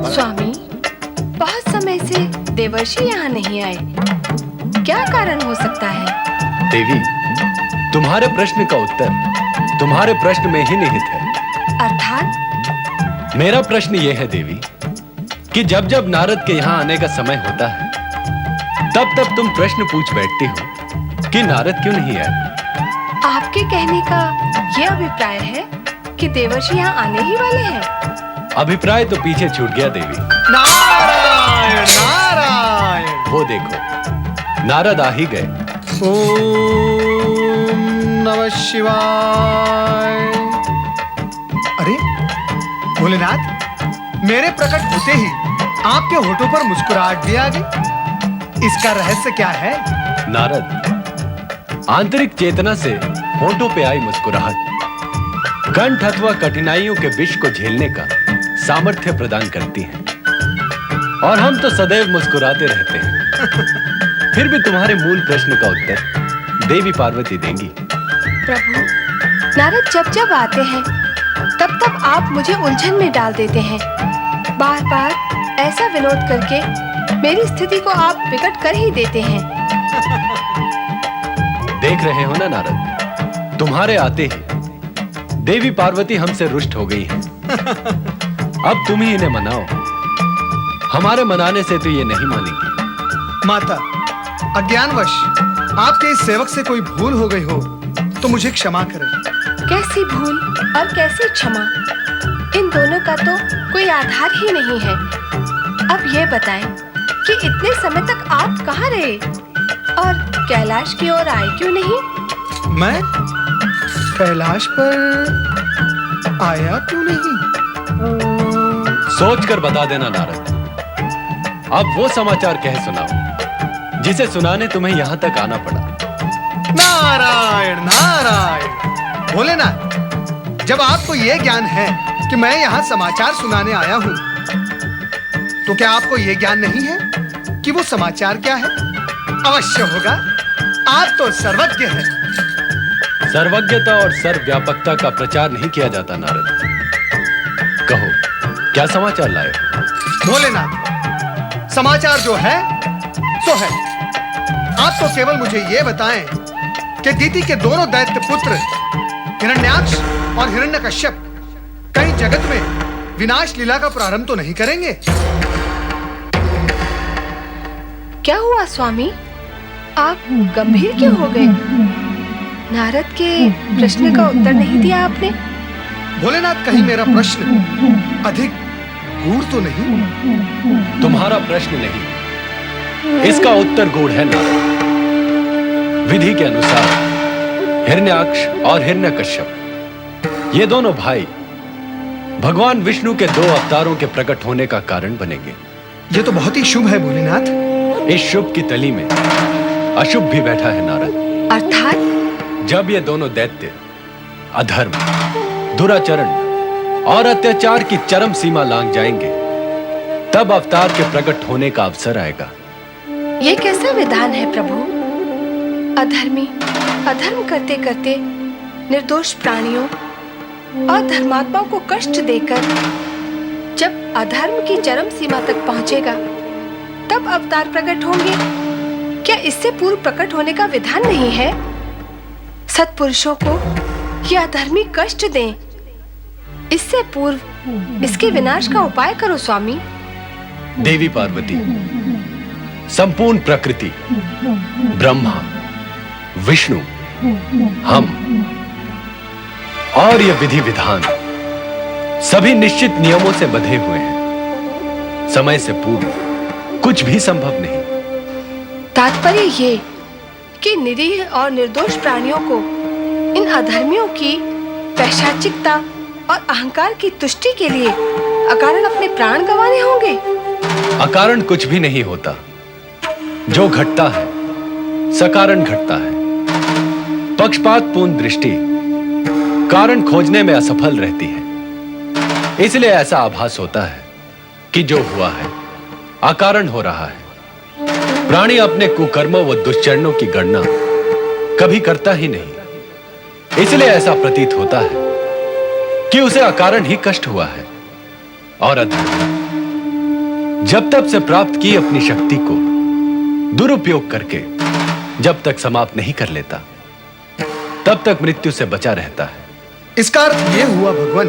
स्वामी, बहुत समय से देवर्षि यहाँ नहीं आए, क्या कारण हो सकता है? देवी, तुम्हारे प्रश्न का उत्तर तुम्हारे प्रश्न में ही निहित है। अर्थात? मेरा प्रश्न यह है देवी कि जब जब नारद के यहाँ आने का समय होता है, तब तब तुम प्रश्न पूछ बैठती हो कि नारद क्यों नहीं आए। आपके कहने का यह अभिप्राय है कि देवर्षि यहाँ आने ही वाले हैं। अभिप्राय तो पीछे छूट गया देवी। नारायण नारायण। वो देखो, नारद आ ही गए। ओम नमः शिवाय। अरे भोलेनाथ, मेरे प्रकट होते ही आपके होठों पर मुस्कुराहट भी आ गई। इसका रहस्य क्या है? नारद, आंतरिक चेतना से होठों पे आई मुस्कुराहट कंठ अथवा कठिनाइयों के विष को झेलने का सामर्थ्य प्रदान करती है, और हम तो सदैव मुस्कुराते रहते हैं। फिर भी तुम्हारे मूल प्रश्न का उत्तर देवी पार्वती देंगी। प्रभु, नारद जब जब आते हैं तब तब आप मुझे उलझन में डाल देते हैं। बार बार ऐसा विनोद करके मेरी स्थिति को आप विकट कर ही देते हैं। देख रहे हो ना नारद, तुम्हारे आते ही देवी पार्वती हमसे रुष्ट हो गई हैं। अब तुम ही इन्हें मनाओ, हमारे मनाने से तो ये नहीं मानेगी। माता, अज्ञानवश आपके इस सेवक से कोई भूल हो गई हो तो मुझे क्षमा करें। कैसी भूल और कैसी क्षमा, इन दोनों का तो कोई आधार ही नहीं है। अब ये बताएं कि इतने समय तक आप कहाँ रहे और कैलाश की ओर आए क्यों नहीं? मैं कैलाश पर आया क्यों नहीं? सोच कर बता देना नारद। अब वो समाचार कह सुनाओ जिसे सुनाने तुम्हें यहाँ तक आना पड़ा। नारायण नारायण। भोलेनाथ, जब आपको यह ज्ञान है कि मैं यहाँ समाचार सुनाने आया हूँ, तो क्या आपको यह ज्ञान नहीं है कि वो समाचार क्या है? अवश्य होगा, आप तो सर्वज्ञ हैं। सर्वज्ञता और सर्वव्यापकता का प्रचार नहीं किया जाता नारद। कहो, क्या समाचार लाए हो? भोलेनाथ, समाचार जो है सो है। आप तो केवल मुझे यह बताएं कि दीति के दोनों दैत्य पुत्र हिरण्याक्ष और हिरण्यकश्यप कहीं जगत में विनाश लीला का प्रारंभ तो नहीं करेंगे? क्या हुआ स्वामी, आप गंभीर क्यों हो गए? नारद के प्रश्न का उत्तर नहीं दिया आपने। भोलेनाथ, कहीं मेरा प्रश्न अधिक गूढ़ तो नहीं? तुम्हारा प्रश्न नहीं, इसका उत्तर गूढ़ है नारद। विधि के अनुसार हिरण्याक्ष और हिरण्यकश्यप, ये दोनों भाई भगवान विष्णु के 2 अवतारों के प्रकट होने का कारण बनेंगे। ये तो बहुत ही शुभ है भोलेनाथ। इस शुभ की तली में अशुभ भी बैठा है नारद। अर्थात? जब ये दोनों दैत्य अधर्म, दुराचरण और अत्याचार की चरम सीमा लांघ जाएंगे, तब अवतार के प्रकट होने का अवसर आएगा। ये कैसा विधान है प्रभु? अधर्मी अधर्म करते करते निर्दोष प्राणियों और धर्मात्माओं को कष्ट देकर जब अधर्म की चरम सीमा तक पहुंचेगा, तब अवतार प्रकट होंगे। क्या इससे पूर्व प्रकट होने का विधान नहीं है? सत्पुरुषों को यह अधर्मी कष्ट दें, इससे पूर्व इसके विनाश का उपाय करो स्वामी। देवी पार्वती, संपूर्ण प्रकृति, ब्रह्मा, विष्णु, हम और ये विधि विधान सभी निश्चित नियमों से बंधे हुए हैं। समय से पूर्व कुछ भी संभव नहीं। तात्पर्य ये कि निरीह और निर्दोष प्राणियों को इन अधर्मियों की पैशाचिकता और अहंकार की तुष्टि के लिए अकारण अपने प्राण गंवाने होंगे। अकारण कुछ भी नहीं होता। जो घटता है सकारण घटता है। पक्षपातपूर्ण दृष्टि कारण खोजने में असफल रहती है। इसलिए ऐसा आभास होता है कि जो हुआ है अकारण हो रहा है। प्राणी अपने कुकर्मों व दुष्चरणों की गणना कभी करता ही नहीं। इसलिए ऐसा प्रतीत होता है कि उसे अकारण ही कष्ट हुआ है। और अधर्मी जब तब से प्राप्त की अपनी शक्ति को दुरुपयोग करके जब तक समाप्त नहीं कर लेता, तब तक मृत्यु से बचा रहता है। इसका अर्थ यह हुआ भगवान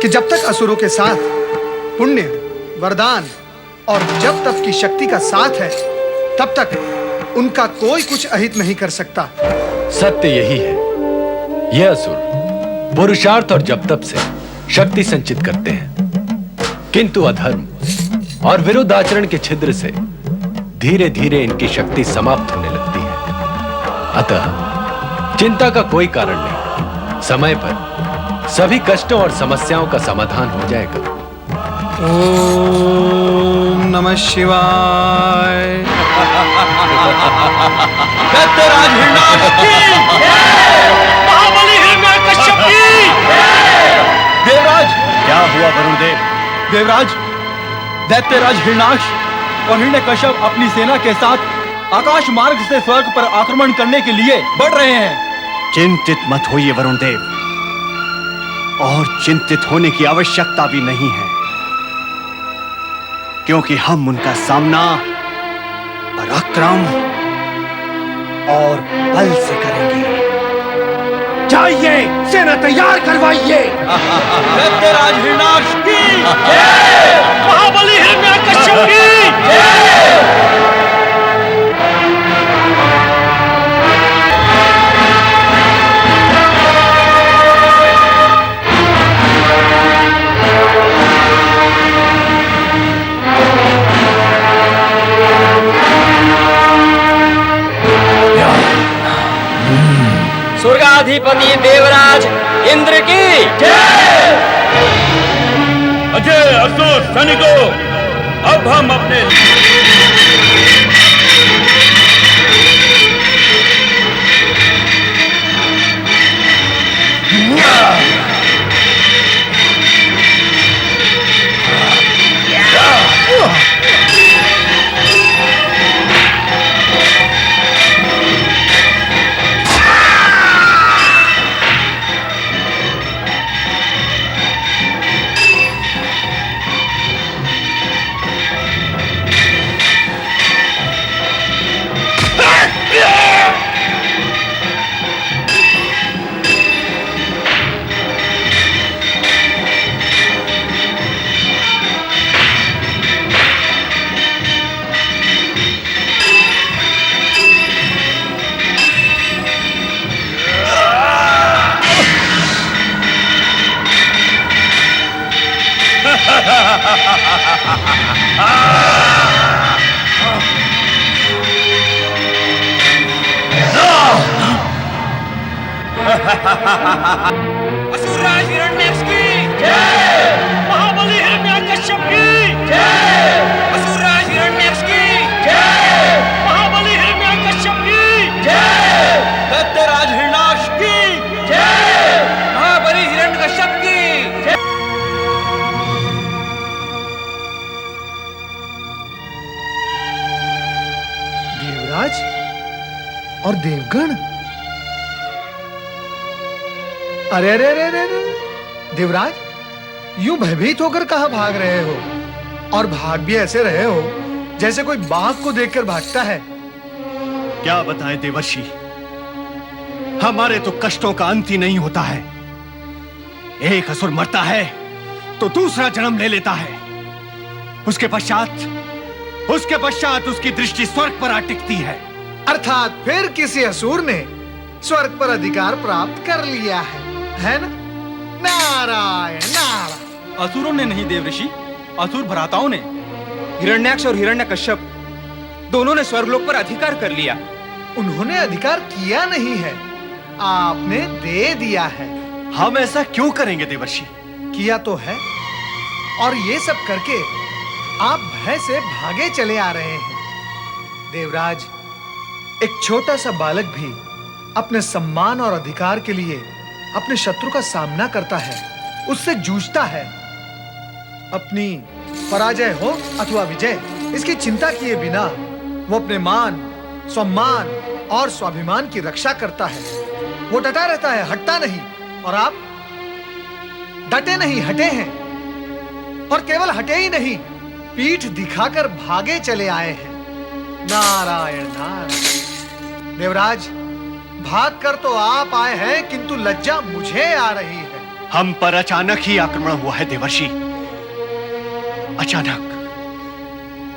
कि जब तक असुरों के साथ पुण्य, वरदान और जब तक की शक्ति का साथ है, तब तक उनका कोई कुछ अहित नहीं कर सकता। सत्य यही है। ये असुर पुरुषार्थ और जब तब से शक्ति संचित करते हैं, किंतु अधर्म और विरुद्ध आचरण के छिद्र से धीरे धीरे इनकी शक्ति समाप्त होने लगती है। अतः चिंता का कोई कारण नहीं, समय पर सभी कष्टों और समस्याओं का समाधान हो जाएगा। ओम नमः शिवाय। दैत्यराज हिरण्याक्ष की जय! महाबली हिरण्यकश्यप की जय! देवराज, क्या हुआ वरुणदेव? देवराज, दैत्यराज हिरण्याक्ष और हिरण्यकश्यप अपनी सेना के साथ आकाश मार्ग से स्वर्ग पर आक्रमण करने के लिए बढ़ रहे हैं। चिंतित मत होइए वरुणदेव, और चिंतित होने की आवश्यकता भी नहीं है, क्योंकि हम उनका सामना पराक्रम और बल से करेंगे। जाइए, सेना तैयार करवाइए। दैत्यराज हिरण्याक्ष की जय! महाबली हिरण्यकश्यप की जय! स्वर्गाधिपति देवराज इंद्र की जय! अजय असुर सैनिकों, अब हम अपने असुरराज हिरण्याक्ष की जय! महाबली हिरण्यकश्यप की जय! असुरराज हिरण्याक्ष की जय! महाबली हिरण्यकश्यप की जय! दैत्यराज हिरण्याक्ष की जय! महाबली हिरण्यकश्यप की जय! देवराज और देवगण, अरे अरे अरे अरे अरे! देवराज, यूं भयभीत होकर कहां भाग रहे हो? और भाग भी ऐसे रहे हो जैसे कोई बाघ को देखकर भागता है। क्या बताएं देवर्षि, हमारे तो कष्टों का अंत ही नहीं होता है। एक असुर मरता है तो दूसरा जन्म ले लेता है। उसके पश्चात उसकी दृष्टि स्वर्ग पर आ टिकती है। अर्थात फिर किसी असुर ने स्वर्ग पर अधिकार प्राप्त कर लिया है ना? नारायण नारायण। असुरों ने नहीं देवऋषि, असुर भ्राताओं ने। हिरण्याक्ष और हिरण्यकश्यप दोनों ने स्वर्गलोक पर अधिकार कर लिया। उन्होंने अधिकार किया नहीं है, आपने दे दिया है। हम ऐसा क्यों करेंगे देवर्षि? किया तो है, और ये सब करके आप भय से भागे चले आ रहे हैं। देवराज, एक छोटा सा बालक भी अपने सम्मान और अधिकार के लिए अपने शत्रु का सामना करता है, उससे जूझता है। अपनी पराजय हो अथवा विजय, इसकी चिंता किए बिना वो अपने मान, सम्मान और स्वाभिमान की रक्षा करता है। वो डटा रहता है, हटता नहीं। और आप डटे नहीं, हटे हैं। और केवल हटे ही नहीं, पीठ दिखाकर भागे चले आए हैं। नारायण नारायण। देवराज, भागकर तो आप आए हैं, किंतु लज्जा मुझे आ रही है। हम पर अचानक ही आक्रमण हुआ है देवर्षि। अचानक।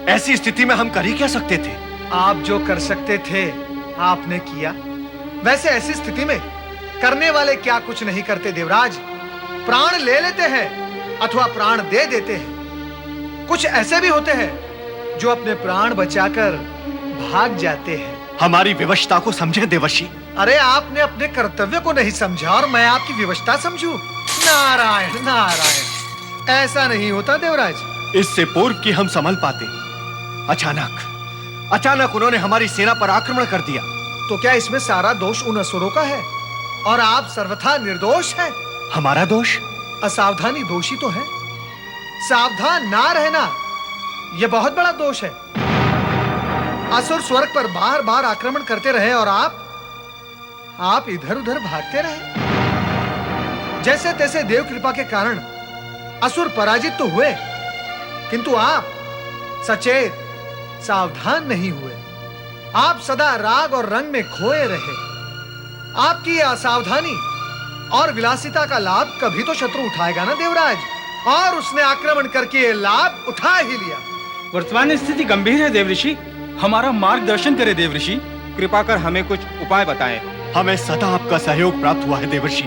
ऐसी स्थिति में हम कर ही क्या सकते थे? आप जो कर सकते थे आपने किया। वैसे ऐसी स्थिति में करने वाले क्या कुछ नहीं करते देवराज। प्राण ले लेते हैं अथवा प्राण दे देते हैं। कुछ ऐसे भी होते हैं जो अपने प्राण बचाकर भाग जाते हैं। हमारी विवशता को समझे देवर्षि। अरे आपने अपने कर्तव्य को नहीं समझा और मैं आपकी विवशता समझूं? नारायण नारायण, ऐसा नहीं होता देवराज। इससे पूर्व कि हम संभल पाते, अचानक उन्होंने हमारी सेना पर आक्रमण कर दिया। तो क्या इसमें सारा दोष उन असुरों का है और आप सर्वथा निर्दोष हैं? हमारा दोष? असावधानी दोषी तो है। सावधान ना रहना यह बहुत बड़ा दोष है। असुर स्वर्ग पर बार बार आक्रमण करते रहे और आप इधर उधर भागते रहे। जैसे तैसे देव कृपा के कारण असुर पराजित तो हुए, किंतु आप सचेत सावधान नहीं हुए। आप सदा राग और रंग में खोए रहे। आपकी यह असावधानी और विलासिता का लाभ कभी तो शत्रु उठाएगा ना देवराज, और उसने आक्रमण करके यह लाभ उठा ही लिया। वर्तमान स्थिति गंभीर है देवऋषि। हमारा मार्गदर्शन करे देवर्षि। कृपा कर हमें कुछ उपाय बताएं। हमें सदा आपका सहयोग प्राप्त हुआ है देवर्षि।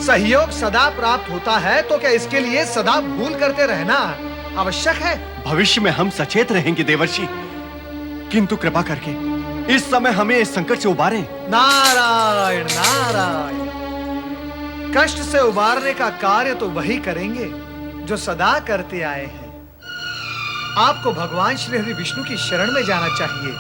सहयोग सदा प्राप्त होता है तो क्या इसके लिए सदा भूल करते रहना आवश्यक है? भविष्य में हम सचेत रहेंगे देवर्षि, किंतु कृपा करके इस समय हमें इस संकट से उबारें। नारायण नारायण। कष्ट से उबारने का कार्य तो वही करेंगे जो सदा करते आए हैं। आपको भगवान श्री हरि विष्णु की शरण में जाना चाहिए।